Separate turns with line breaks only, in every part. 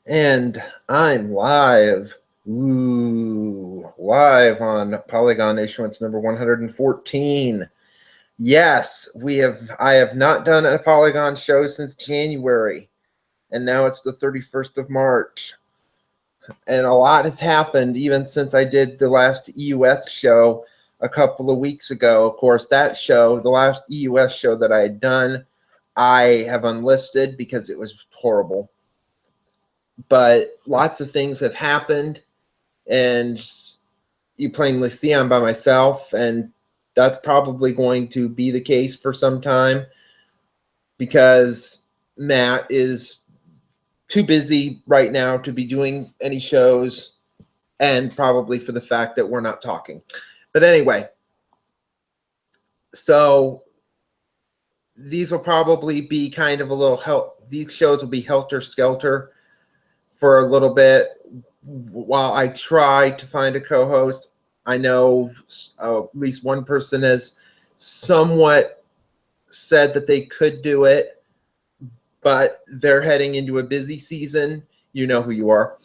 And I'm live. Ooh, live on Polygon Issuance number 114. Yes, I have not done a Polygon show since January, and now it's the 31st of March. And a lot has happened even since I did the last EUS show a couple of weeks ago. Of course, that show, the last EUS show that I had done, I have unlisted because it was horrible. But lots of things have happened, and you plainly see I'm by myself, and that's probably going to be the case for some time because Matt is too busy right now to be doing any shows, and probably for the fact that we're not talking. But anyway, so these will probably be kind of a little these shows will be helter-skelter for a little bit while I try to find a co-host. I know at least one person has somewhat said that they could do it, but they're heading into a busy season. You know who you are.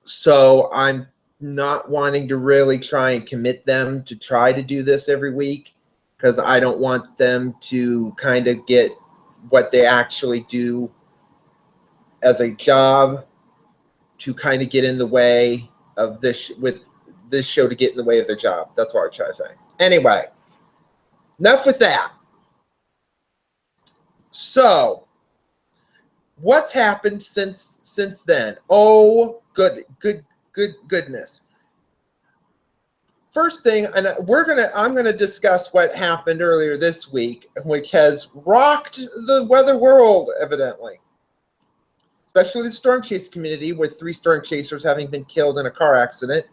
So I'm not wanting to really try and commit them to try to do this every week because I don't want them to kind of get what they actually do as a job to kind of get in the way of this, with this show to get in the way of their job. That's what I try to say. Anyway, enough with that. So, what's happened since then? Oh, goodness. First thing, and I'm gonna discuss what happened earlier this week, which has rocked the weather world, evidently. Especially the storm chase community, with 3 storm chasers having been killed in a car accident.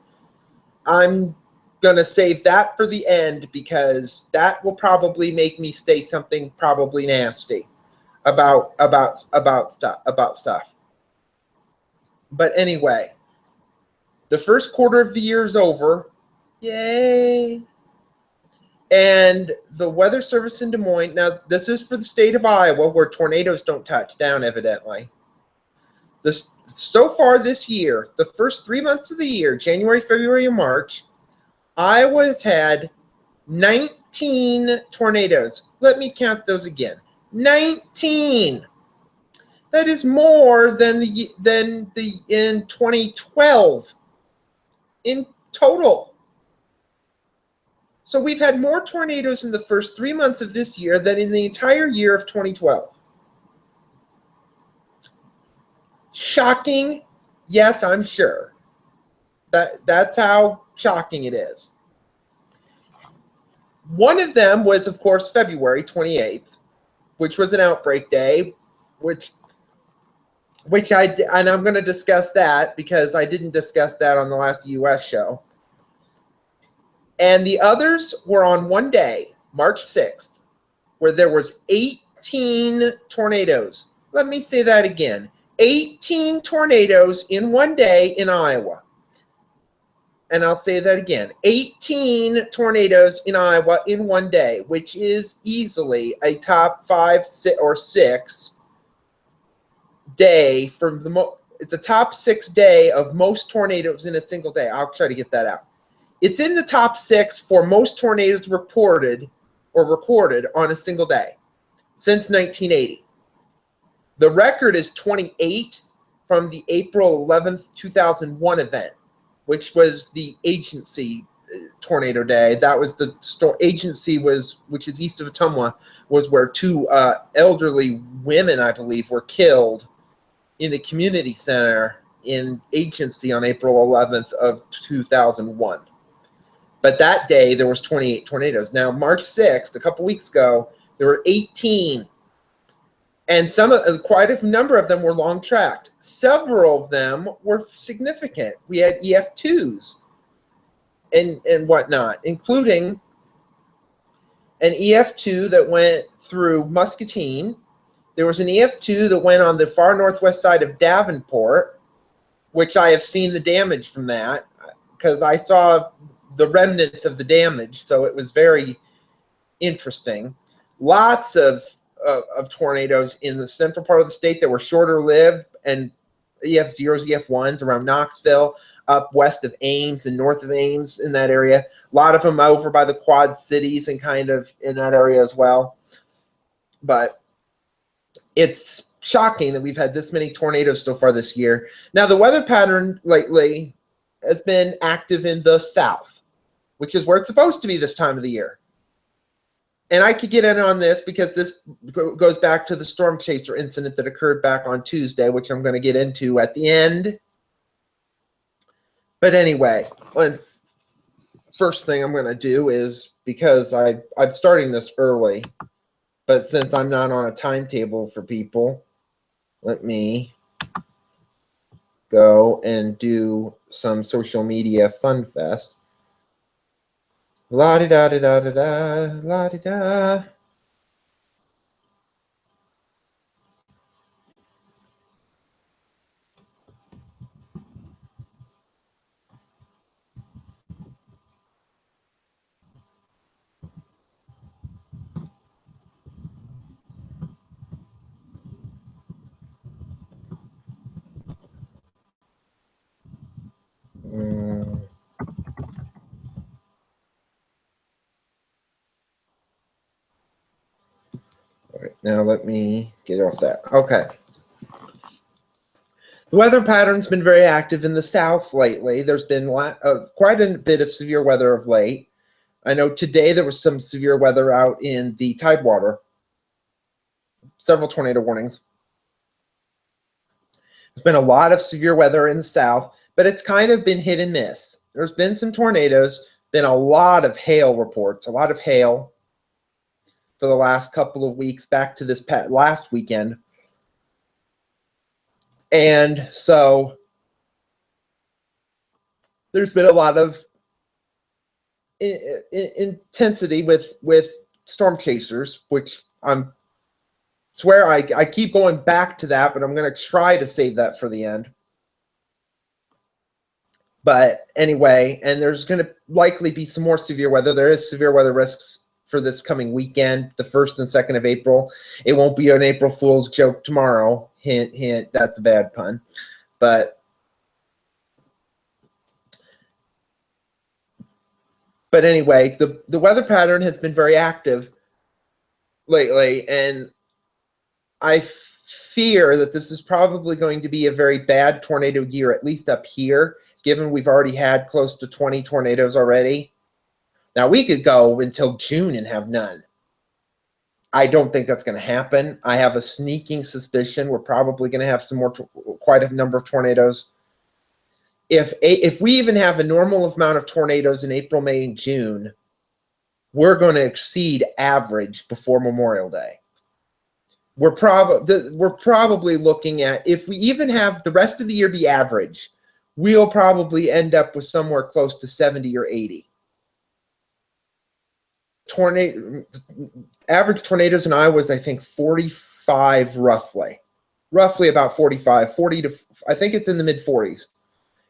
I'm gonna save that for the end because that will probably make me say something probably nasty about stuff. But anyway, the first quarter of the year is over. Yay! And the Weather Service in Des Moines, now this is for the state of Iowa, where tornadoes don't touch down, evidently. So far this year, the first 3 months of the year, January, February, and March, Iowa has had 19 tornadoes. Let me count those again. 19. That is more than in 2012 in total. So we've had more tornadoes in the first 3 months of this year than in the entire year of 2012. Shocking? Yes, I'm sure. That's how shocking it is. One of them was, of course, February 28th, which was an outbreak day, which I'm going to discuss that because I didn't discuss that on the last US show. And the others were on one day, March 6th, where there was 18 tornadoes. Let me say that again. 18 tornadoes in one day in Iowa. And I'll say that again. 18 tornadoes in Iowa in one day, which is easily a top 5 or 6 day it's a top 6 day of most tornadoes in a single day. I'll try to get that out. It's in the top 6 for most tornadoes reported or recorded on a single day since 1980. The record is 28 from the April 11th, 2001 event, which was the agency tornado day. That was the agency which is east of Ottumwa, was where 2 elderly women, I believe, were killed in the community center in agency on April 11th of 2001. But that day there was 28 tornadoes. Now March 6th, a couple weeks ago, there were 18. And quite a number of them were long tracked. Several of them were significant. We had EF2s and whatnot, including an EF2 that went through Muscatine. There was an EF2 that went on the far northwest side of Davenport, which I have seen the damage from that because I saw the remnants of the damage. So it was very interesting. Lots of tornadoes in the central part of the state that were shorter lived and EF0s, EF1s around Knoxville, up west of Ames and north of Ames in that area. A lot of them over by the Quad Cities and kind of in that area as well. But it's shocking that we've had this many tornadoes so far this year. Now, the weather pattern lately has been active in the south, which is where it's supposed to be this time of the year. And I could get in on this because this goes back to the storm chaser incident that occurred back on Tuesday, which I'm going to get into at the end. But anyway, first thing I'm going to do is, because I'm starting this early, but since I'm not on a timetable for people, let me go and do some social media fun fest. La-di-da-di-da-di-da, la-di-da. All right, now let me get off that. Okay. The weather pattern's been very active in the south lately. There's been quite a bit of severe weather of late. I know today there was some severe weather out in the Tidewater. Several tornado warnings. There's been a lot of severe weather in the south, but it's kind of been hit and miss. There's been some tornadoes, been a lot of hail reports, a lot of hail for the last couple of weeks back to this last weekend. And so there's been a lot of intensity with storm chasers, which I swear I keep going back to that, but I'm going to try to save that for the end. But anyway, and there's going to likely be some more severe weather. There is severe weather risks for this coming weekend, the 1st and 2nd of April. It won't be an April Fool's joke tomorrow. Hint, hint, that's a bad pun. But anyway, the weather pattern has been very active lately, and I fear that this is probably going to be a very bad tornado year, at least up here, given we've already had close to 20 tornadoes already. Now, we could go until June and have none. I don't think that's going to happen. I have a sneaking suspicion we're probably going to have some more, quite a number of tornadoes. If we even have a normal amount of tornadoes in April, May, and June, we're going to exceed average before Memorial Day. We're probably looking at, if we even have the rest of the year be average, we'll probably end up with somewhere close to 70 or 80. Average tornadoes in Iowa is, I think, 45 roughly about 45, 40 to, I think it's in the mid 40s.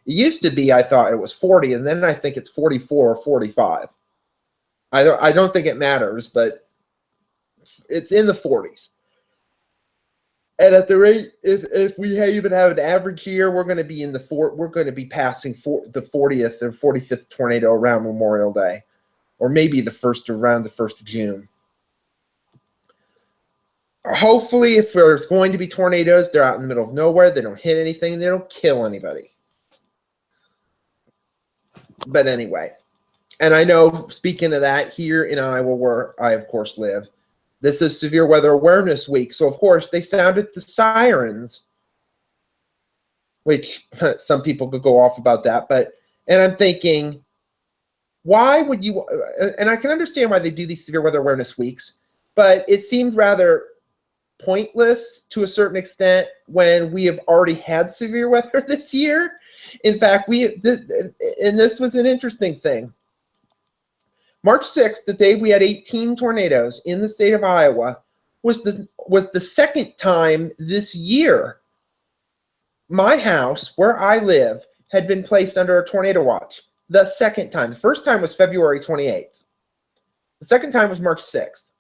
It used to be, I thought it was 40, and then I think it's 44 or 45. I don't think it matters, but it's in the 40s. And at the rate, if we even have an average year, we're going to be we're going to be passing the 40th or 45th tornado around Memorial Day, or maybe around the 1st of June. Hopefully, if there's going to be tornadoes, they're out in the middle of nowhere. They don't hit anything. They don't kill anybody. But anyway, and I know, speaking of that, here in Iowa, where I, of course, live, this is Severe Weather Awareness Week. So, of course, they sounded the sirens, which some people could go off about that. And I'm thinking, why would you, and I can understand why they do these Severe Weather Awareness Weeks, but it seemed rather pointless to a certain extent when we have already had severe weather this year. In fact, and this was an interesting thing. March 6th, the day we had 18 tornadoes in the state of Iowa, was the second time this year my house, where I live, had been placed under a tornado watch. The second time. The first time was February 28th. The second time was March 6th.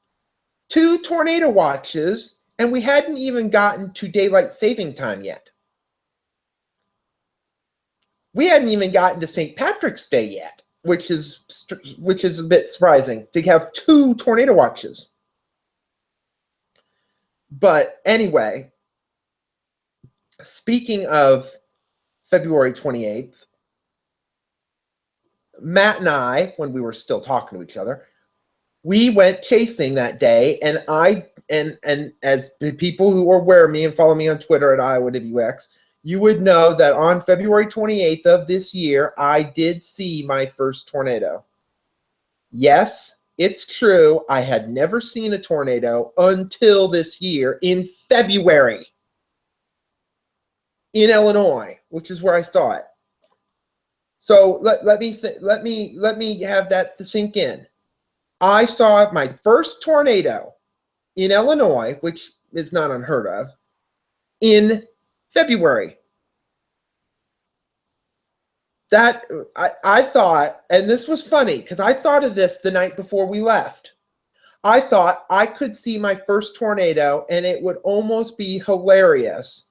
2 tornado watches, and we hadn't even gotten to daylight saving time yet. We hadn't even gotten to St. Patrick's Day yet, which is a bit surprising to have 2 tornado watches. But anyway, speaking of February 28th, Matt and I, when we were still talking to each other, we went chasing that day, and and as the people who are aware of me and follow me on Twitter at IowaWX, you would know that on February 28th of this year, I did see my first tornado. Yes, it's true. I had never seen a tornado until this year in February in Illinois, which is where I saw it. So let me have that sink in. I saw my first tornado in Illinois, which is not unheard of, in February. That I thought, and this was funny because I thought of this the night before we left. I thought I could see my first tornado and it would almost be hilarious.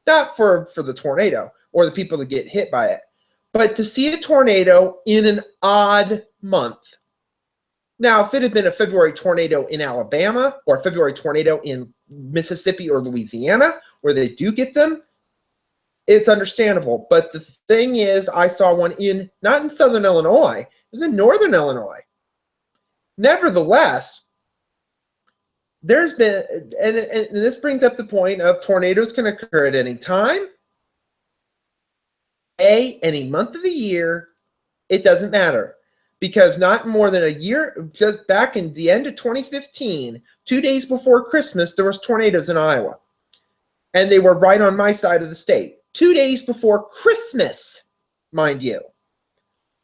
Not for the tornado or the people that get hit by it, but to see a tornado in an odd month. Now, if it had been a February tornado in Alabama or a February tornado in Mississippi or Louisiana, where they do get them, it's understandable. But the thing is, I saw one not in southern Illinois, it was in northern Illinois. Nevertheless, there's been, and this brings up the point of tornadoes can occur at any time, any month of the year, it doesn't matter. Because not more than a year, just back in the end of 2015, 2 days before Christmas, there was tornadoes in Iowa. And they were right on my side of the state. 2 days before Christmas, mind you.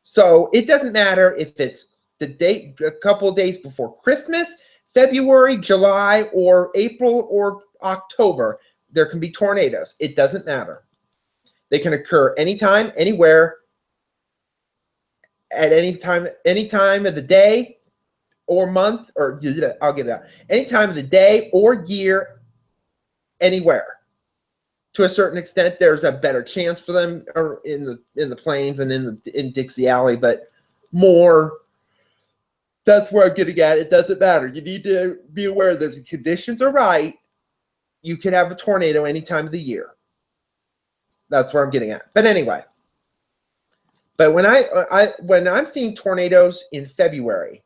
So it doesn't matter if it's the date, a couple of days before Christmas, February, July, or April, or October, there can be tornadoes. It doesn't matter. They can occur anytime, anywhere, at any time of the day or month, or I'll get it out. Any time of the day or year, anywhere. To a certain extent, there's a better chance for them in the plains and in Dixie Alley, but more. That's where I'm getting at. It doesn't matter. You need to be aware that the conditions are right. You can have a tornado any time of the year. That's where I'm getting at. But anyway. But when I'm seeing tornadoes in February,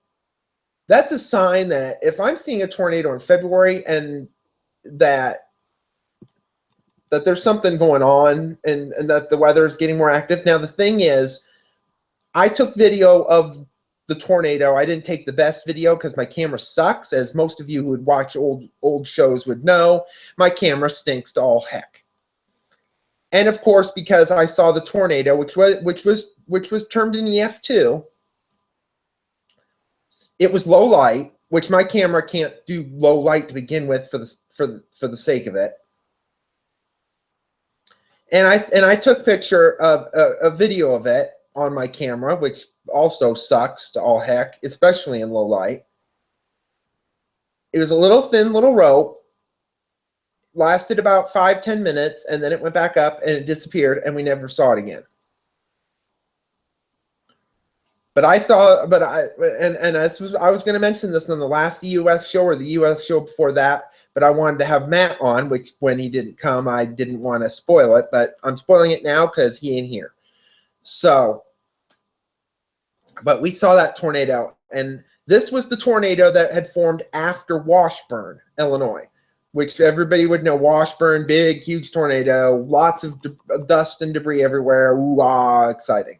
that's a sign that if I'm seeing a tornado in February and that there's something going on and that the weather is getting more active. Now, the thing is, I took video of the tornado. I didn't take the best video because my camera sucks, as most of you who would watch old shows would know. My camera stinks to all heck. And of course, because I saw the tornado, which was termed an EF2, it was low light, which my camera can't do low light to begin with for the sake of it. And I took a video of it on my camera, which also sucks to all heck, especially in low light. It was a little thin little rope. Lasted about 5-10 minutes, and then it went back up and it disappeared, and we never saw it again. But I was going to mention this on the last US show or the US show before that, but I wanted to have Matt on, which when he didn't come, I didn't want to spoil it, but I'm spoiling it now because he ain't here. So, but we saw that tornado, and this was the tornado that had formed after Washburn, Illinois, which everybody would know. Washburn, big, huge tornado, lots of dust and debris everywhere. Ooh, exciting.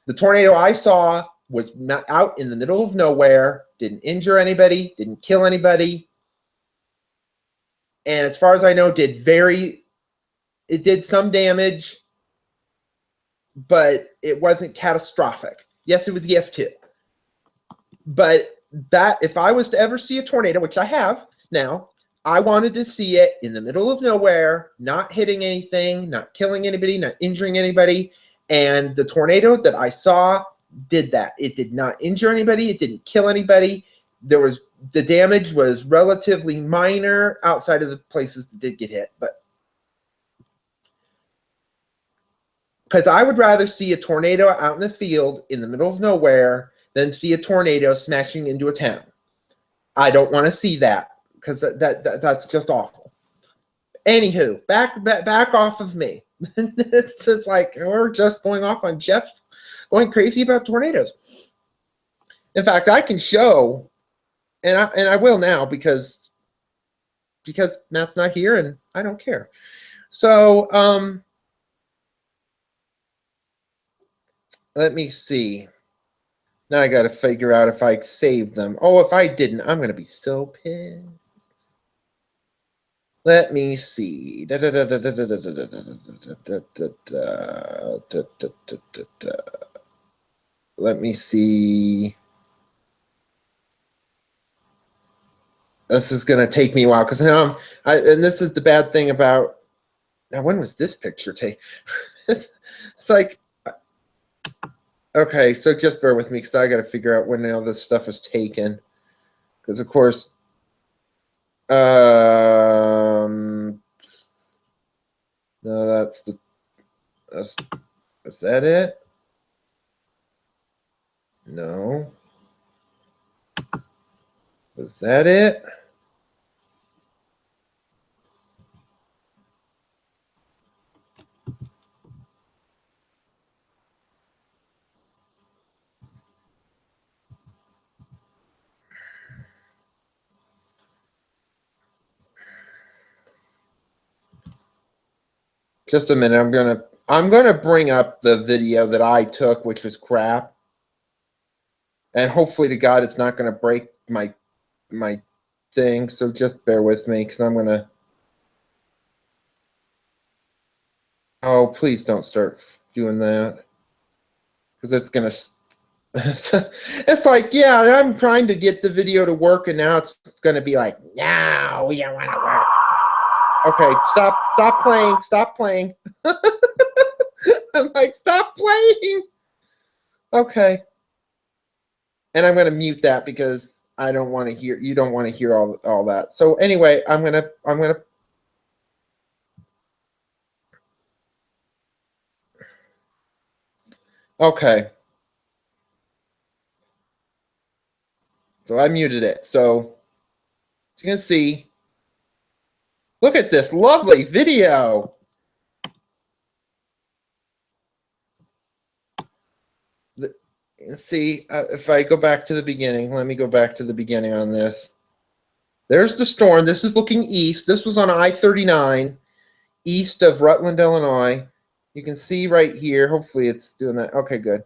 The tornado I saw was out in the middle of nowhere, didn't injure anybody, didn't kill anybody. And as far as I know, it did some damage, but it wasn't catastrophic. Yes, it was EF2. But that if I was to ever see a tornado, which I have now, I wanted to see it in the middle of nowhere, not hitting anything, not killing anybody, not injuring anybody. And the tornado that I saw did that. It did not injure anybody. It didn't kill anybody. The damage was relatively minor outside of the places that did get hit. But because I would rather see a tornado out in the field in the middle of nowhere than see a tornado smashing into a town. I don't want to see that because that's just awful. Anywho, back off of me. It's like we're just going off on Jeff's going crazy about tornadoes. In fact, I can show, and I will now because Matt's not here and I don't care. So let me see. Now I got to figure out if I saved them. Oh, if I didn't, I'm going to be so pissed. Let me see. Let me see. This is going to take me a while because now and this is the bad thing about. Now, when was this picture taken? It's like, okay, so just bear with me because I got to figure out when all this stuff is taken. Because of course, no, that's is that it? No. Was that it? Just a minute. I'm gonna bring up the video that I took, which was crap. And hopefully to God it's not gonna break my thing. So just bear with me because I'm gonna. Oh, please don't start doing that. Because it's gonna. It's like, yeah, I'm trying to get the video to work, and now it's gonna be like, no, we don't want to work. Okay, stop playing. I'm like, stop playing. Okay. And I'm going to mute that because I don't want to hear, you don't want to hear all that. So anyway, I'm going to okay. So I muted it. So as you can see, look at this lovely video. Let's see if I go back to the beginning. Let me go back to the beginning on this. There's the storm. This is looking east. This was on I-39 east of Rutland, Illinois. You can see right here. Hopefully it's doing that. Okay, good.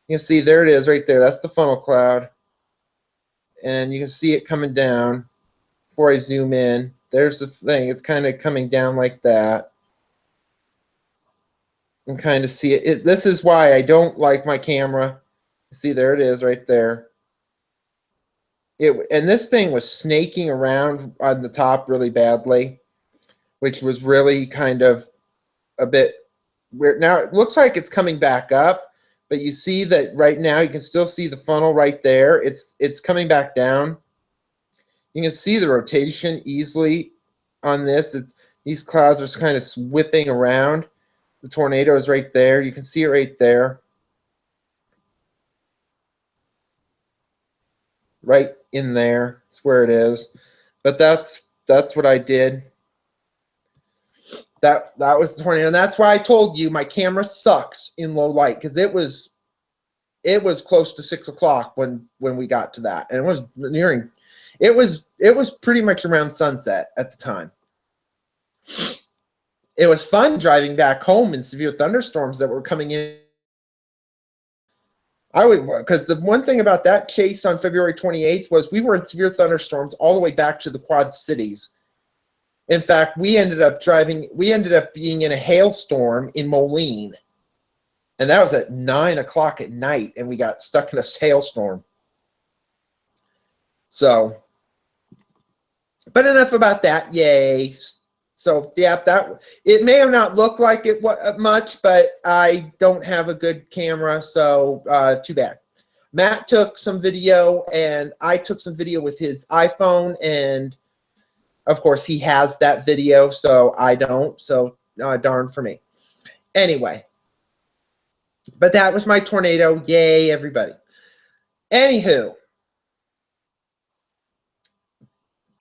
You can see there it is right there. That's the funnel cloud. And you can see it coming down. Before I zoom in, there's the thing. It's kind of coming down like that. You can kind of see it. This is why I don't like my camera. See, there it is right there. And this thing was snaking around on the top really badly, which was really kind of a bit weird. Now it looks like it's coming back up, but you see that right now you can still see the funnel right there. It's coming back down. You can see the rotation easily on this. These clouds are kind of whipping around. The tornado is right there. You can see it right there. Right in there. That's where it is. But that's what I did. That was the tornado. And that's why I told you my camera sucks in low light, because it was close to 6 o'clock when we got to that. And it was nearing, it was pretty much around sunset at the time. It was fun driving back home in severe thunderstorms that were coming in. Because the one thing about that chase on February 28th was we were in severe thunderstorms all the way back to the Quad Cities. In fact, we ended up being in a hailstorm in Moline. And that was at 9 o'clock at night, and we got stuck in a hailstorm. So, but enough about that. Yay. So, yeah, it may have not looked like it much, but I don't have a good camera, so too bad. Matt took some video, and I took some video with his iPhone, and of course he has that video, so I don't. So darn for me. Anyway, But that was my tornado. Yay, everybody. Anywho,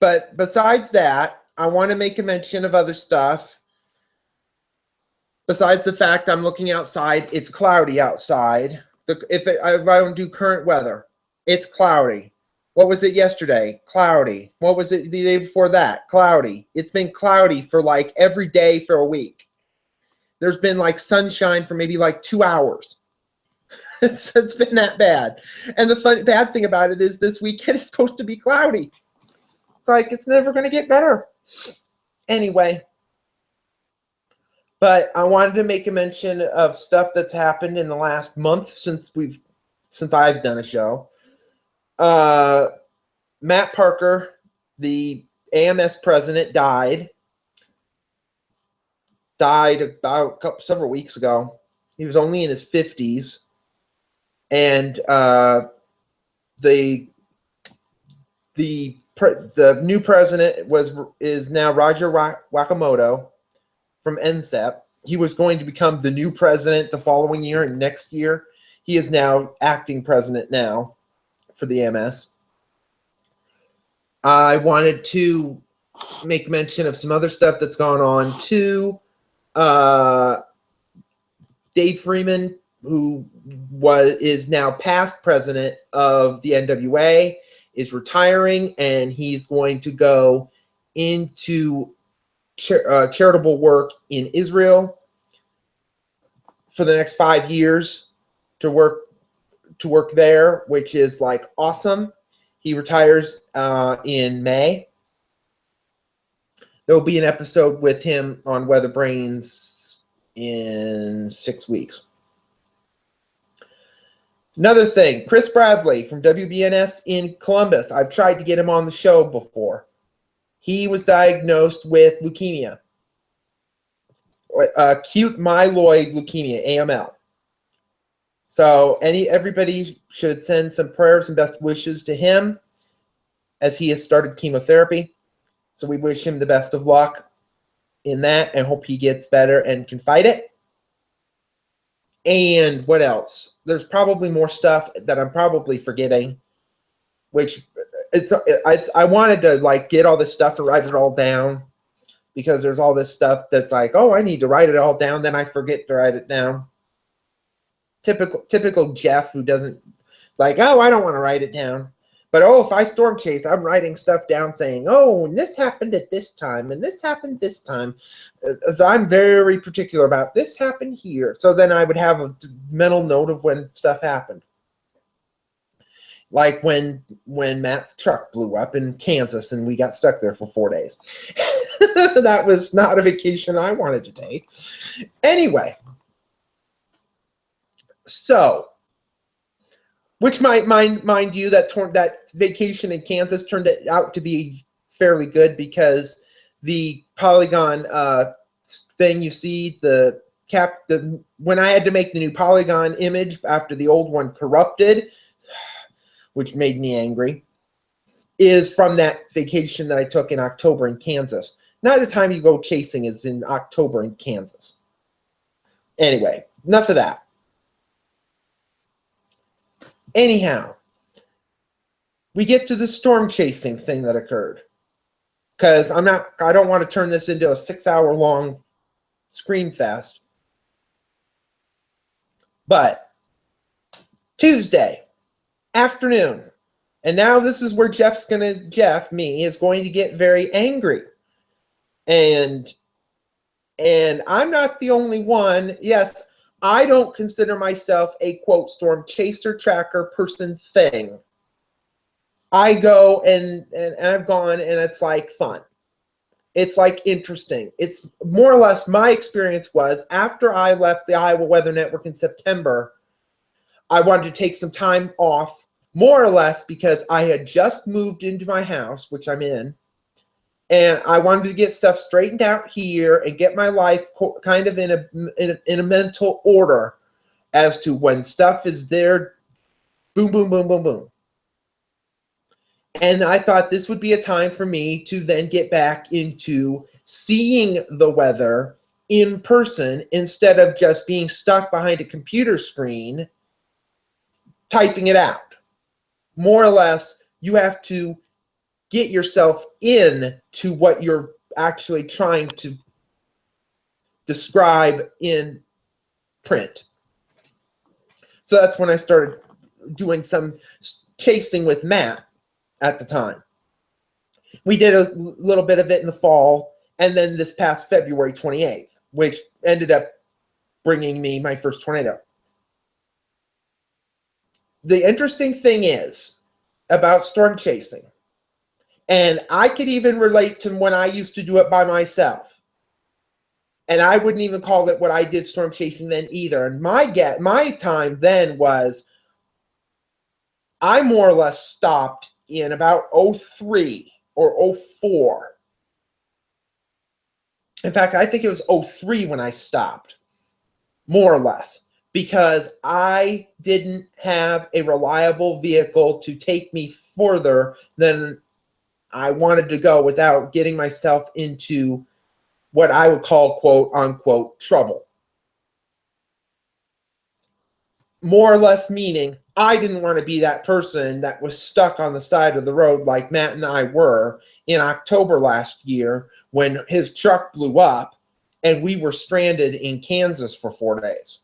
but besides that, I want to make a mention of other stuff. Besides the fact I'm looking outside, it's cloudy outside. If I don't do current weather, it's cloudy. What was it yesterday? Cloudy. What was it the day before that? Cloudy. It's been cloudy for like every day for a week. There's been like sunshine for maybe like 2 hours. It's been that bad. And the bad thing about it is this weekend is supposed to be cloudy. It's like it's never going to get better. Anyway, but I wanted to make a mention of stuff that's happened in the last month since I've done a show. Matt Parker, the AMS president, died about several weeks ago. He was only in his 50s. And the new president is now Roger Wakamoto from NSEP. He was going to become the new president the following year and next year. He is now acting president now for the AMS. I wanted to make mention of some other stuff that's gone on too. Dave Freeman, who is now past president of the NWA, is retiring, and he's going to go into charitable work in Israel for the next 5 years to work there, which is like awesome. He retires in May. There will be an episode with him on Weather Brains in 6 weeks. Another thing, Chris Bradley from WBNS in Columbus. I've tried to get him on the show before. He was diagnosed with leukemia, acute myeloid leukemia, AML. So everybody should send some prayers and best wishes to him as he has started chemotherapy. So we wish him the best of luck in that and hope he gets better and can fight it. And what else? There's probably more stuff that I'm probably forgetting, which I wanted to like get all this stuff and write it all down, because there's all this stuff that's like, oh, I need to write it all down, then I forget to write it down. Typical Jeff, who doesn't, like, oh, I don't want to write it down. But oh, if I storm chase, I'm writing stuff down saying, oh, and this happened at this time, and this happened this time. So I'm very particular about this happened here. So then I would have a mental note of when stuff happened. Like when Matt's truck blew up in Kansas and we got stuck there for 4 days. That was not a vacation I wanted to take. Anyway. So, which mind you, that vacation in Kansas turned out to be fairly good, because the Polygon thing you see, when I had to make the new Polygon image after the old one corrupted, which made me angry, is from that vacation that I took in October in Kansas. Not the time you go chasing is in October in Kansas. Anyway, enough of that. Anyhow, we get to the storm chasing thing that occurred, because I don't want to turn this into a 6-hour long scream fest. But Tuesday afternoon, and now this is where Jeff is going to get very angry. And I'm not the only one. Yes, I don't consider myself a, quote, storm chaser, tracker, person thing. I go and I've gone, and it's like fun. It's like interesting. It's more or less my experience was, after I left the Iowa Weather Network in September, I wanted to take some time off, more or less because I had just moved into my house, which I'm in, and I wanted to get stuff straightened out here and get my life kind of in a mental order as to when stuff is there, boom, boom, boom, boom, boom. And I thought this would be a time for me to then get back into seeing the weather in person instead of just being stuck behind a computer screen typing it out. More or less, you have to get yourself in to what you're actually trying to describe in print. So that's when I started doing some chasing with Matt at the time. We did a little bit of it in the fall, and then this past February 28th, which ended up bringing me my first tornado. The interesting thing is about storm chasing, and I could even relate to when I used to do it by myself, and I wouldn't even call it what I did storm chasing then either. And my time then was, I more or less stopped in about 03 or 04. In fact, I think it was 03 when I stopped, more or less, because I didn't have a reliable vehicle to take me further than I wanted to go without getting myself into what I would call, quote unquote, trouble. More or less meaning I didn't want to be that person that was stuck on the side of the road like Matt and I were in October last year when his truck blew up and we were stranded in Kansas for 4 days.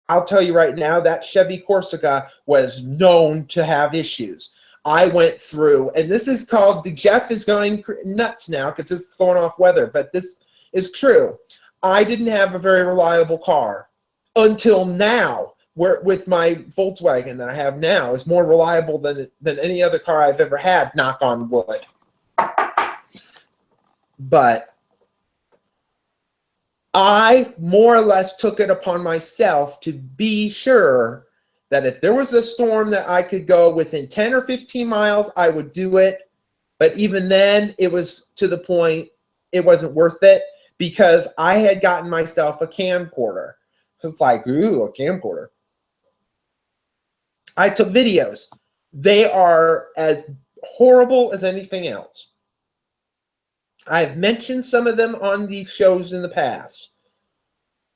I'll tell you right now, that Chevy Corsica was known to have issues. I went through, and this is called, the Jeff is going nuts now because this is going off weather, but this is true. I didn't have a very reliable car until now, where with my Volkswagen that I have now is more reliable than any other car I've ever had, knock on wood. But I more or less took it upon myself to be sure that if there was a storm that I could go within 10 or 15 miles, I would do it. But even then, it was to the point it wasn't worth it because I had gotten myself a camcorder. It's like, ooh, a camcorder. I took videos. They are as horrible as anything else. I've mentioned some of them on these shows in the past,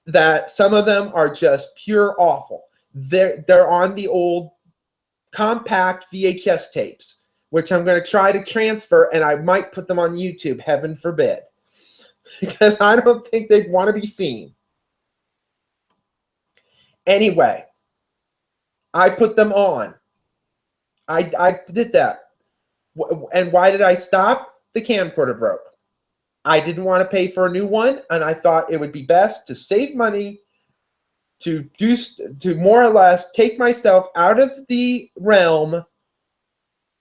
that some of them are just pure awful. They're on the old compact VHS tapes, which I'm going to try to transfer, and I might put them on YouTube, heaven forbid, because I don't think they'd want to be seen. Anyway, I put them on. I did that. And why did I stop? The camcorder broke. I didn't want to pay for a new one, and I thought it would be best to save money to more or less take myself out of the realm,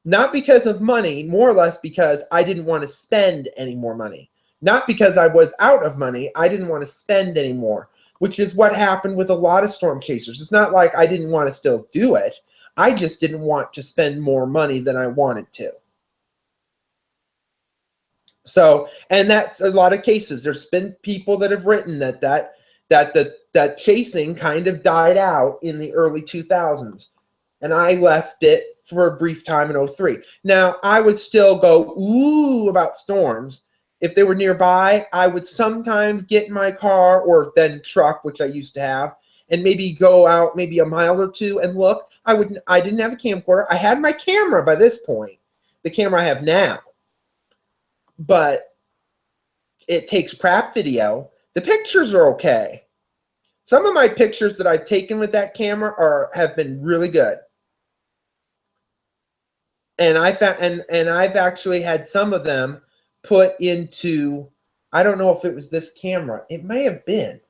not because of money, more or less because I didn't want to spend any more money. Not because I was out of money, I didn't want to spend any more, which is what happened with a lot of storm chasers. It's not like I didn't want to still do it. I just didn't want to spend more money than I wanted to. So, and that's a lot of cases. There's been people that have written that chasing kind of died out in the early 2000s. And I left it for a brief time in 03. Now, I would still go, ooh, about storms. If they were nearby, I would sometimes get in my car or then truck, which I used to have, and maybe go out maybe a mile or two and look. I didn't have a camcorder. I had my camera by this point, the camera I have now. But it takes crap video. The pictures are okay. Some of my pictures that I've taken with that camera have been really good. And I've actually had some of them put into, I don't know if it was this camera. It may have been.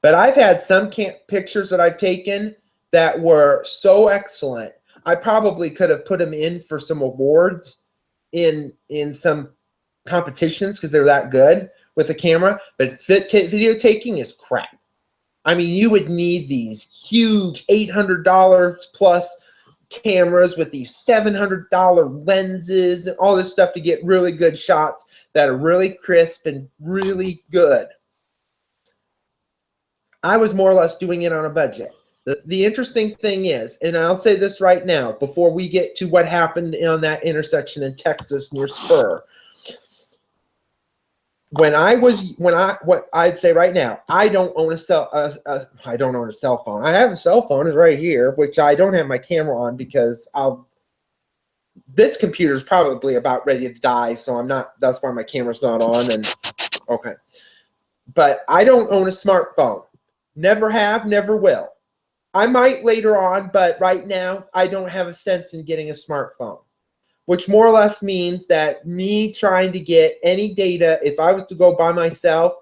But I've had some pictures that I've taken that were so excellent. I probably could have put them in for some awards in some competitions because they're that good with the camera. But video taking is crap. I mean, you would need these huge $800 plus cameras with these $700 lenses and all this stuff to get really good shots that are really crisp and really good. I was more or less doing it on a budget. The interesting thing is, and I'll say this right now before we get to what happened on that intersection in Texas near Spur. What I'd say right now, I don't own I don't own a cell phone. I have a cell phone, it's right here, which I don't have my camera on because this computer is probably about ready to die, so I'm not. That's why my camera's not on. And okay, but I don't own a smartphone. Never have, never will. I might later on, but right now I don't have a sense in getting a smartphone, which more or less means that me trying to get any data, if I was to go by myself,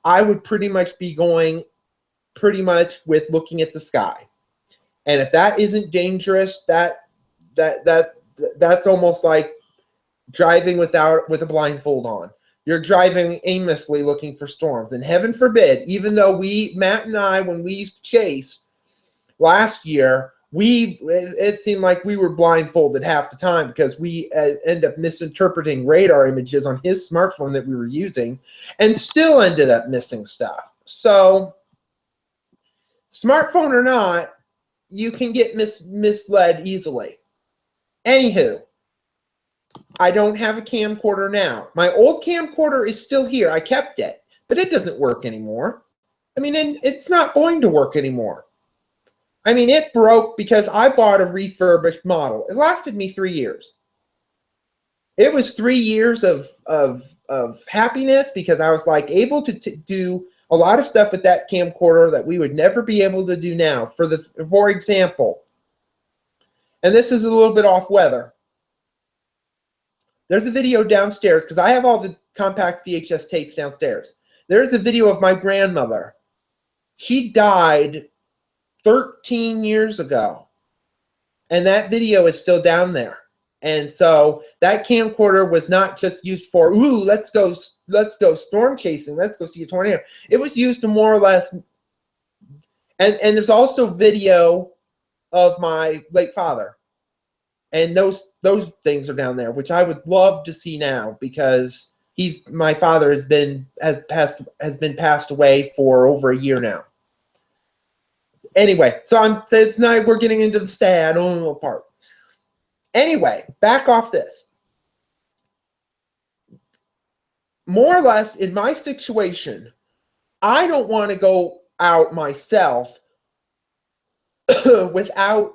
I would pretty much be going pretty much with looking at the sky. And if that isn't dangerous, that's almost like driving with a blindfold on. You're driving aimlessly looking for storms. And heaven forbid, even though Matt and I, when we used to chase last year, it seemed like we were blindfolded half the time because we end up misinterpreting radar images on his smartphone that we were using and still ended up missing stuff. So smartphone or not, you can get misled easily. Anywho, I don't have a camcorder now. My old camcorder is still here. I kept it, but it doesn't work anymore. I mean, and it's not going to work anymore. I mean, it broke because I bought a refurbished model. It lasted me 3 years. It was 3 years of happiness because I was like able to do a lot of stuff with that camcorder that we would never be able to do now. For example, and this is a little bit off weather. There's a video downstairs because I have all the compact VHS tapes downstairs. There's a video of my grandmother. She died 13 years ago, and that video is still down there. And so that camcorder was not just used for, ooh, let's go storm chasing, let's go see a tornado. It was used to more or less, and there's also video of my late father, and those things are down there, which I would love to see now because my father has been passed away for over a year now. Anyway, so it's not, we're getting into the sad part. Anyway, back off this. More or less, in my situation, I don't want to go out myself without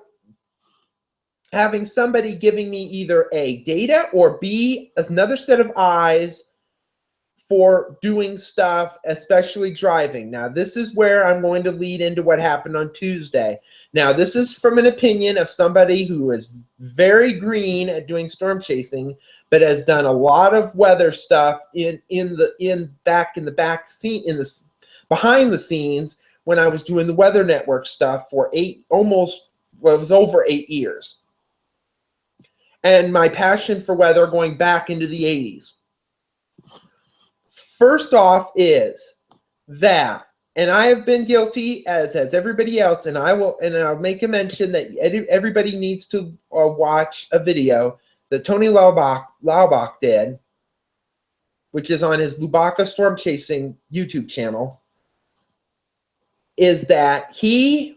having somebody giving me either A, data, or B, another set of eyes for doing stuff, especially driving. Now, this is where I'm going to lead into what happened on Tuesday. Now, this is from an opinion of somebody who is very green at doing storm chasing, but has done a lot of weather stuff behind the scenes when I was doing the Weather Network stuff for it was over 8 years. And my passion for weather going back into the 80s. First off is that, and I have been guilty as everybody else, and I'll make a mention that everybody needs to watch a video that Tony Laubach did, which is on his Lubaka Storm Chasing YouTube channel, is that he's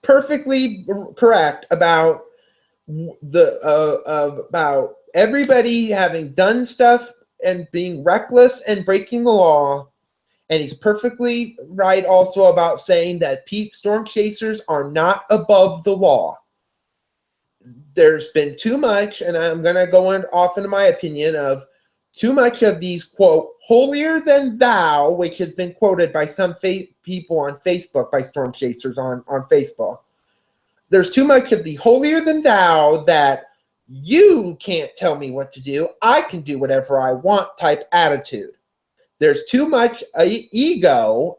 perfectly correct about about everybody having done stuff and being reckless and breaking the law. And he's perfectly right also about saying that storm chasers are not above the law. There's been too much, and I'm going to go off into my opinion of too much of these, quote, holier than thou, which has been quoted by some people on Facebook, by storm chasers on Facebook. There's too much of the holier than thou that you can't tell me what to do, I can do whatever I want type attitude. There's too much ego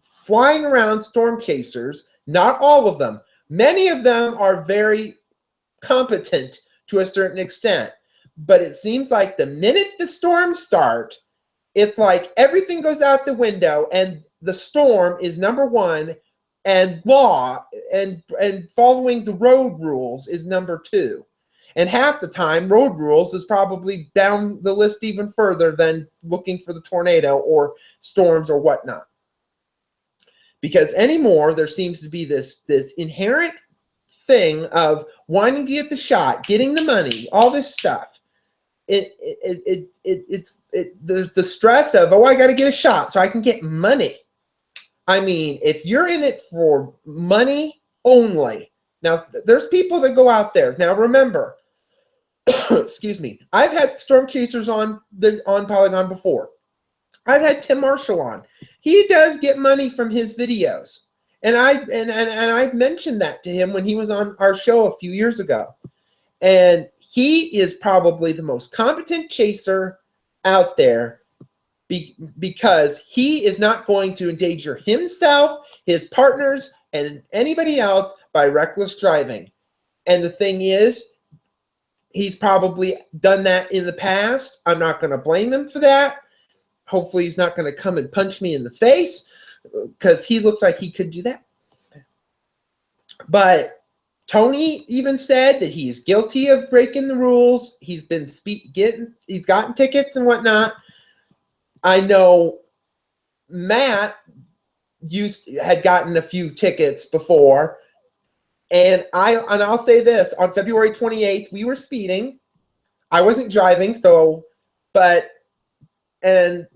flying around storm chasers. Not all of them. Many of them are very competent to a certain extent. But it seems like the minute the storms start, it's like everything goes out the window and the storm is number one, and law and following the road rules is number two. And half the time, road rules is probably down the list even further than looking for the tornado or storms or whatnot. Because anymore, there seems to be this inherent thing of wanting to get the shot, getting the money, all this stuff. It's the stress of, oh, I got to get a shot so I can get money. I mean, if you're in it for money only, now there's people that go out there. Now remember, excuse me, I've had storm chasers on Polygon before. I've had Tim Marshall on. He does get money from his videos, and I mentioned that to him when he was on our show a few years ago. And he is probably the most competent chaser out there because he is not going to endanger himself, his partners, and anybody else by reckless driving. And the thing is, he's probably done that in the past. I'm not going to blame him for that. Hopefully he's not going to come and punch me in the face because he looks like he could do that. But Tony even said that he's guilty of breaking the rules. He's been he's gotten tickets and whatnot. I know Matt had gotten a few tickets before, and I'll say this: on February 28th, we were speeding. I wasn't driving, and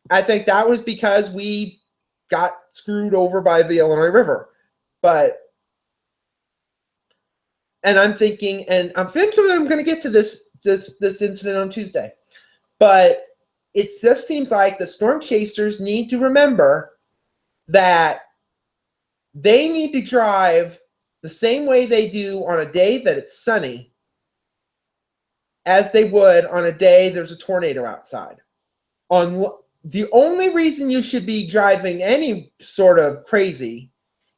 I think that was because we got screwed over by the Illinois River. And I'm thinking, and eventually I'm going to get to this incident on Tuesday. But it just seems like the storm chasers need to remember that they need to drive the same way they do on a day that it's sunny as they would on a day there's a tornado outside. The only reason you should be driving any sort of crazy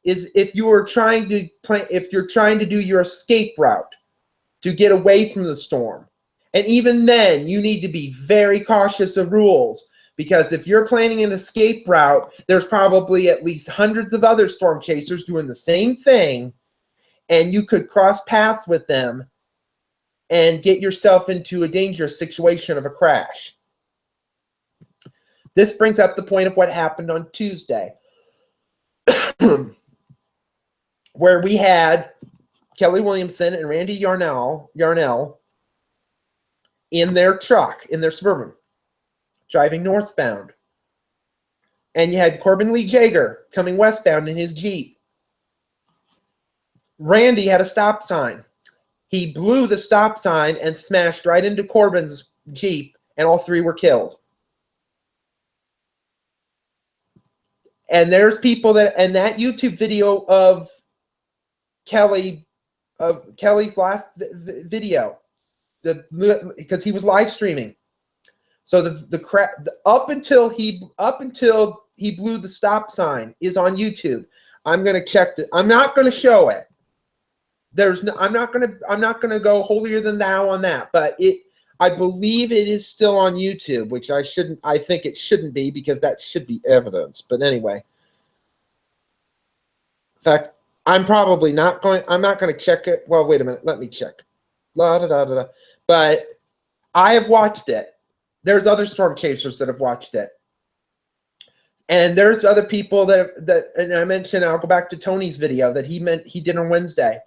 is if you're trying to do your escape route to get away from the storm. And even then, you need to be very cautious of rules, because if you're planning an escape route, there's probably at least hundreds of other storm chasers doing the same thing, and you could cross paths with them and get yourself into a dangerous situation of a crash. This brings up the point of what happened on Tuesday, where we had Kelly Williamson and Randy Yarnell in their truck, in their Suburban, driving northbound. And you had Corbin Lee Jaeger coming westbound in his Jeep. Randy had a stop sign. He blew the stop sign and smashed right into Corbin's Jeep, and all three were killed. And there's people and that YouTube video of Kelly's last video, because he was live streaming. So up until he blew the stop sign is on YouTube. I'm gonna check it. I'm not gonna show it. I'm not gonna go holier than thou on that, but I believe it is still on YouTube, which I think it shouldn't be, because that should be evidence. But anyway, in fact, I'm not going to check it. Well, wait a minute. Let me check. But I have watched it. There's other storm chasers that have watched it. And there's other people and I mentioned, I'll go back to Tony's video that he did on Wednesday,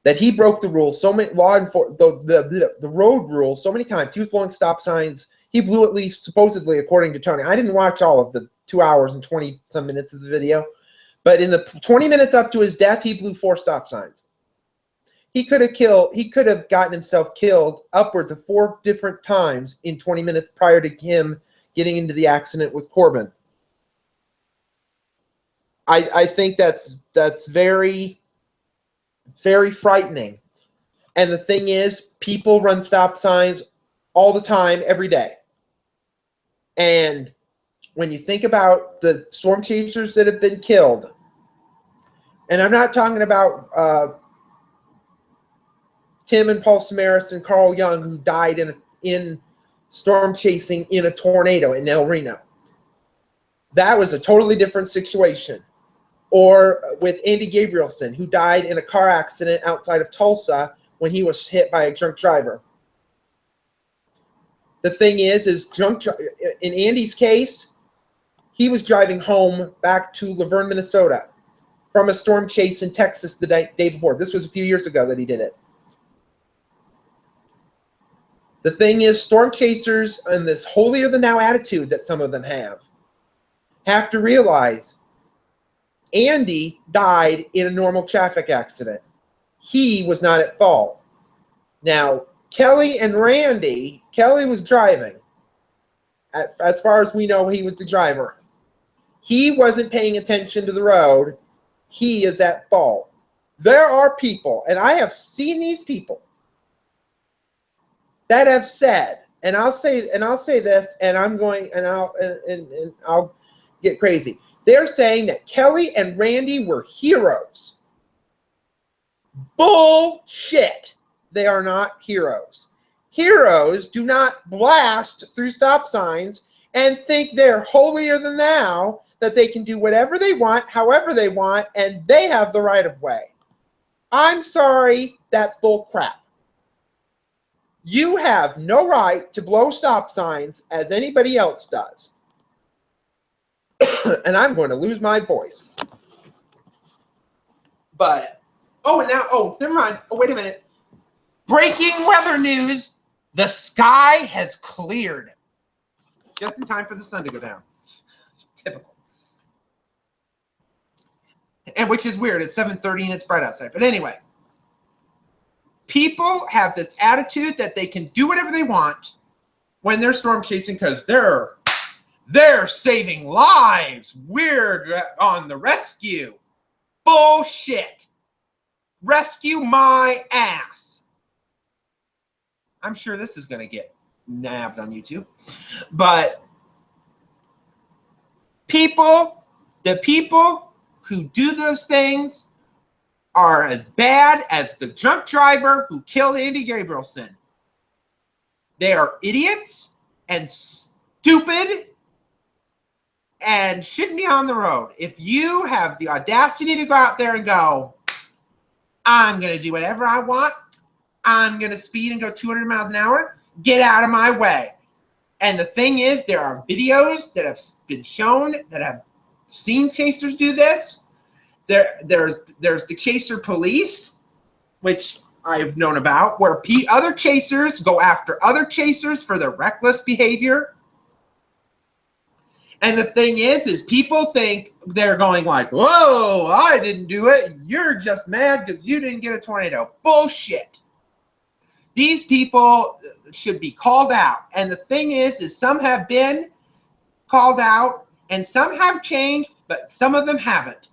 that he broke the rules, so many the road rules so many times. He was blowing stop signs. He blew, at least supposedly, according to Tony. I didn't watch all of the 2 hours and 20 some minutes of the video, but in the 20 minutes up to his death, he blew 4 stop signs. He could have gotten himself killed upwards of 4 different times in 20 minutes prior to him getting into the accident with Corbin. I think that's very, very frightening. And the thing is, people run stop signs all the time, every day. And when you think about the storm chasers that have been killed, and I'm not talking about Tim and Paul Samaras and Carl Young, who died in storm chasing in a tornado in El Reno. That was a totally different situation. Or with Andy Gabrielson, who died in a car accident outside of Tulsa when he was hit by a drunk driver. The thing is in Andy's case, He was driving home back to Laverne, Minnesota from a storm chase in Texas the day before. This was a few years ago that he did it. The thing is, storm chasers and this holier-than-thou attitude that some of them have to realize Andy died in a normal traffic accident. He was not at fault. Now, Kelly and Randy, Kelly was driving. As far as we know, he was the driver. He wasn't paying attention to the road. He is at fault. There are people, and I have seen these people that have said, and I'll say this, and I'm going, and I'll get crazy. They're saying that Kelly and Randy were heroes. Bullshit. They are not heroes. Heroes do not blast through stop signs and think they're holier than thou, that they can do whatever they want, however they want, and they have the right of way. I'm sorry, that's bull crap. You have no right to blow stop signs as anybody else does. And I'm going to lose my voice. But, never mind. Oh, wait a minute. Breaking weather news. The sky has cleared. Just in time for the sun to go down. Typical. And which is weird. It's 7:30 and it's bright outside. But anyway. People have this attitude that they can do whatever they want when they're storm chasing because they're saving lives. We're on the rescue. Bullshit. Rescue my ass. I'm sure this is going to get nabbed on YouTube. But the people who do those things are as bad as the drunk driver who killed Andy Gabrielson. They are idiots and stupid and shouldn't be on the road. If you have the audacity to go out there and go, I'm going to do whatever I want, I'm going to speed and go 200 miles an hour, get out of my way. And the thing is, there are videos that have been shown that have seen chasers do this. There's the chaser police, which I've known about, where other chasers go after other chasers for their reckless behavior. And the thing is people think they're going like, whoa, I didn't do it. You're just mad because you didn't get a tornado. Bullshit. These people should be called out. And the thing is some have been called out and some have changed, but some of them haven't.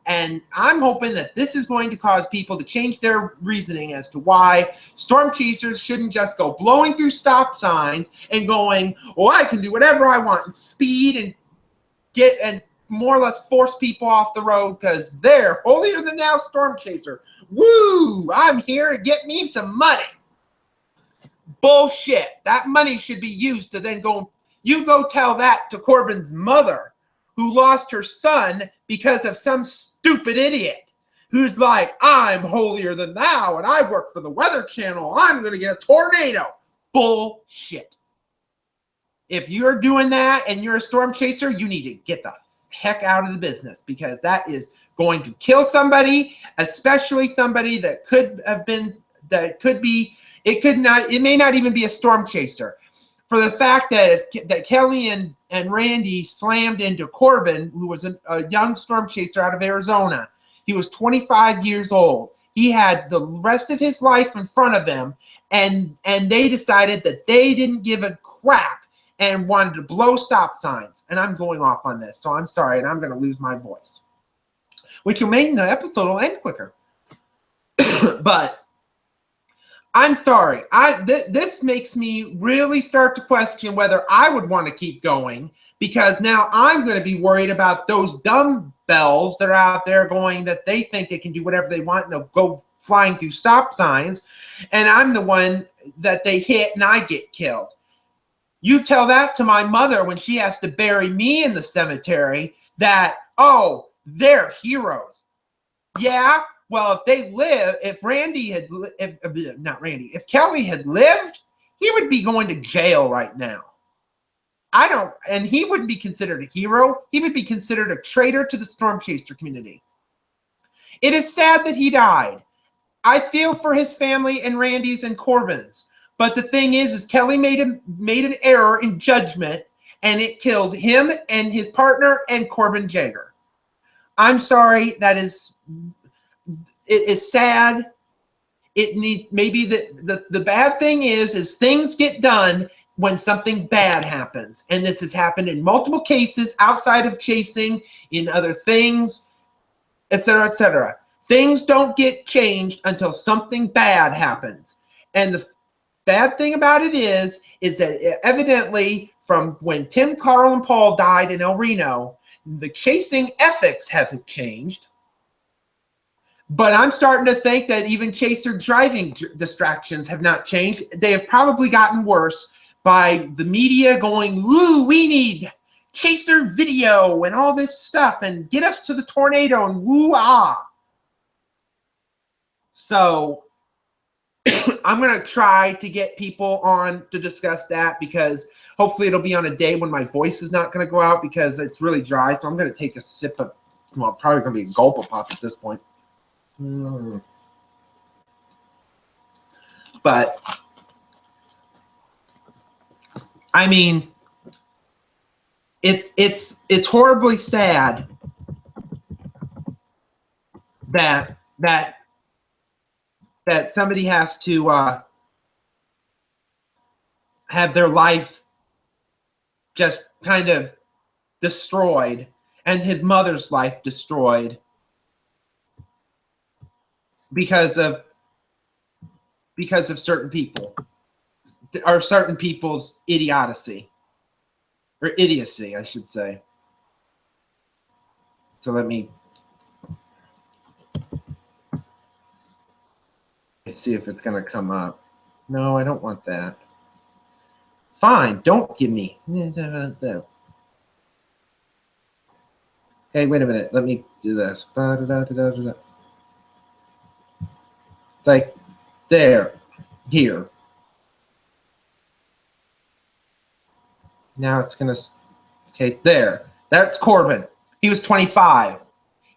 And I'm hoping that this is going to cause people to change their reasoning as to why storm chasers shouldn't just go blowing through stop signs and going, well, I can do whatever I want and speed and get and more or less force people off the road because they're holier than thou storm chaser. Woo! I'm here to get me some money. Bullshit. That money should be used to then go. You go tell that to Corbin's mother, who lost her son because of some stupid idiot who's like, I'm holier than thou and I work for the Weather Channel. I'm going to get a tornado. Bullshit. If you're doing that and you're a storm chaser, you need to get the heck out of the business because that is going to kill somebody, especially somebody that could have been, that could be, it may not even be a storm chaser. For the fact that Kelly and Randy slammed into Corbin, who was a young storm chaser out of Arizona. He was 25 years old. He had the rest of his life in front of him, and they decided that they didn't give a crap and wanted to blow stop signs. And I'm going off on this, so I'm sorry, and I'm going to lose my voice, which will make the episode will end quicker. But I'm sorry. This makes me really start to question whether I would want to keep going because now I'm going to be worried about those dumbbells that are out there going that they think they can do whatever they want and they'll go flying through stop signs, and I'm the one that they hit and I get killed. You tell that to my mother when she has to bury me in the cemetery that, oh, they're heroes. Yeah. Well, if Kelly had lived, he would be going to jail right now. and he wouldn't be considered a hero. He would be considered a traitor to the storm chaser community. It is sad that he died. I feel for his family and Randy's and Corbin's. But the thing is Kelly made an error in judgment, and it killed him and his partner and Corbin Jagger. I'm sorry. It is sad. Maybe the bad thing is things get done when something bad happens. And this has happened in multiple cases outside of chasing, in other things, etc., etc. Things don't get changed until something bad happens. And the bad thing about it is that evidently from when Tim, Carl, and Paul died in El Reno, the chasing ethics hasn't changed. But I'm starting to think that even chaser driving distractions have not changed. They have probably gotten worse by the media going, "Woo, we need chaser video and all this stuff and get us to the tornado and woo-ah." So I'm going to try to get people on to discuss that, because hopefully it'll be on a day when my voice is not going to go out because it's really dry. So I'm going to take a sip of, well, probably going to be a gulp of pop at this point. But I mean, it's horribly sad that somebody has to have their life just kind of destroyed, and his mother's life destroyed because of certain people, or certain people's idiocy, or idiocy, I should say. So let me see if it's going to come up. No, I don't want that. Fine, don't give me. Hey, wait a minute. Let me do this. It's like there, here. Now it's going to, okay, there. That's Corbin. He was 25.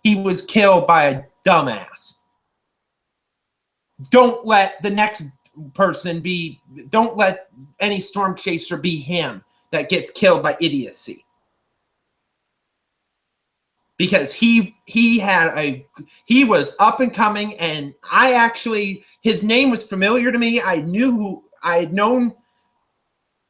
He was killed by a dumbass. Don't let the next person be, don't let any storm chaser be him that gets killed by idiocy. Because he was up and coming, and his name was familiar to me.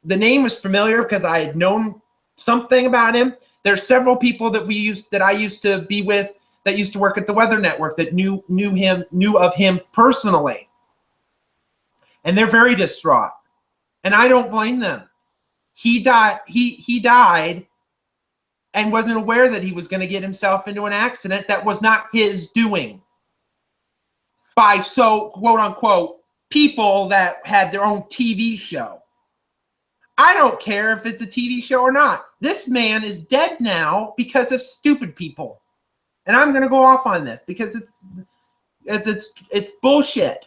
The name was familiar because I had known something about him. There's several people that I used to be with that used to work at the Weather Network that knew of him personally. And they're very distraught. And I don't blame them. He died and wasn't aware that he was going to get himself into an accident that was not his doing, by quote unquote people that had their own TV show. I don't care if it's a TV show or not. This man is dead now because of stupid people. And I'm going to go off on this because it's bullshit.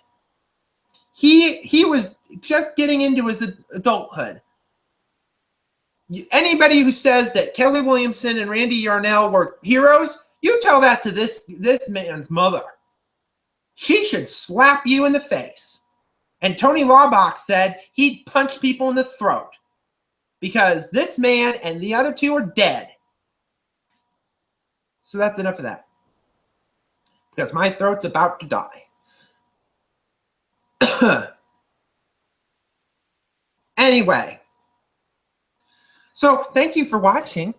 He was just getting into his adulthood. Anybody who says that Kelly Williamson and Randy Yarnell were heroes, you tell that to this man's mother. She should slap you in the face. And Tony Laubach said he'd punch people in the throat because this man and the other two are dead. So that's enough of that, because my throat's about to die. Anyway, so thank you for watching.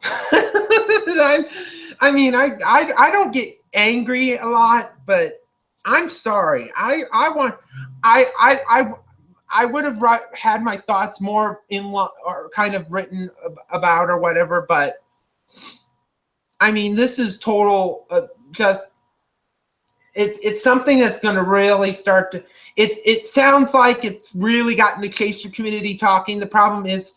I mean, I don't get angry a lot, but I'm sorry. I would have had my thoughts more or kind of written about or whatever, but I mean, this is total it's something that's going to really start to, it sounds like it's really gotten the chaser community talking. The problem is,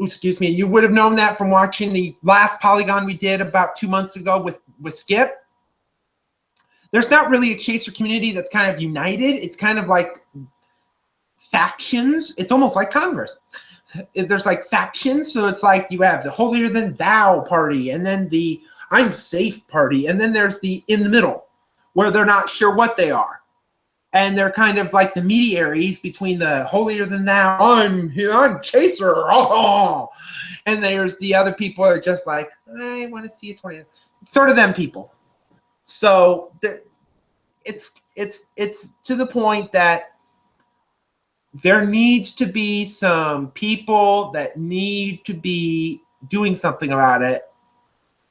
excuse me, you would have known that from watching the last Polygon we did about 2 months ago with Skip. There's not really a chaser community that's kind of united. It's kind of like factions. It's almost like Congress. there's like factions. So it's like you have the holier than thou party, and then the I'm safe party, and then there's the in the middle where they're not sure what they are. And they're kind of like the mediaries between the holier than thou, I'm chaser, oh, and there's the other people who are just like, I want to see a tornado. Sort of them people. So it's to the point that there needs to be some people that need to be doing something about it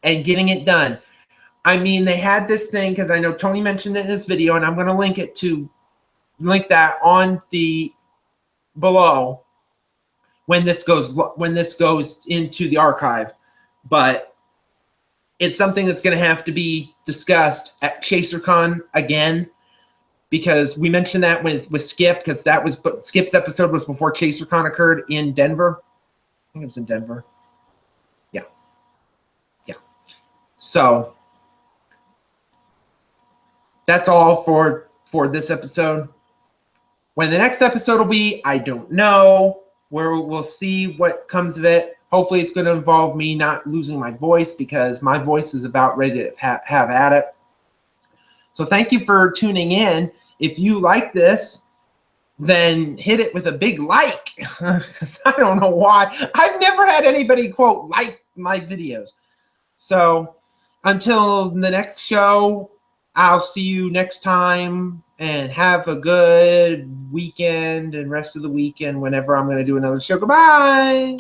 and getting it done. I mean, they had this thing, because I know Tony mentioned it in this video, and I'm going to link that on the below when this goes into the archive. But it's something that's going to have to be discussed at ChaserCon again, because we mentioned that with Skip, because Skip's episode was before ChaserCon occurred in Denver. I think it was in Denver. Yeah. So that's all for this episode. When the next episode will be, I don't know. We'll see what comes of it. Hopefully it's going to involve me not losing my voice, because my voice is about ready to have at it. So thank you for tuning in. If you like this, then hit it with a big like. I don't know why. I've never had anybody, quote, like my videos. So until the next show, I'll see you next time, and have a good weekend and rest of the weekend whenever I'm going to do another show. Goodbye.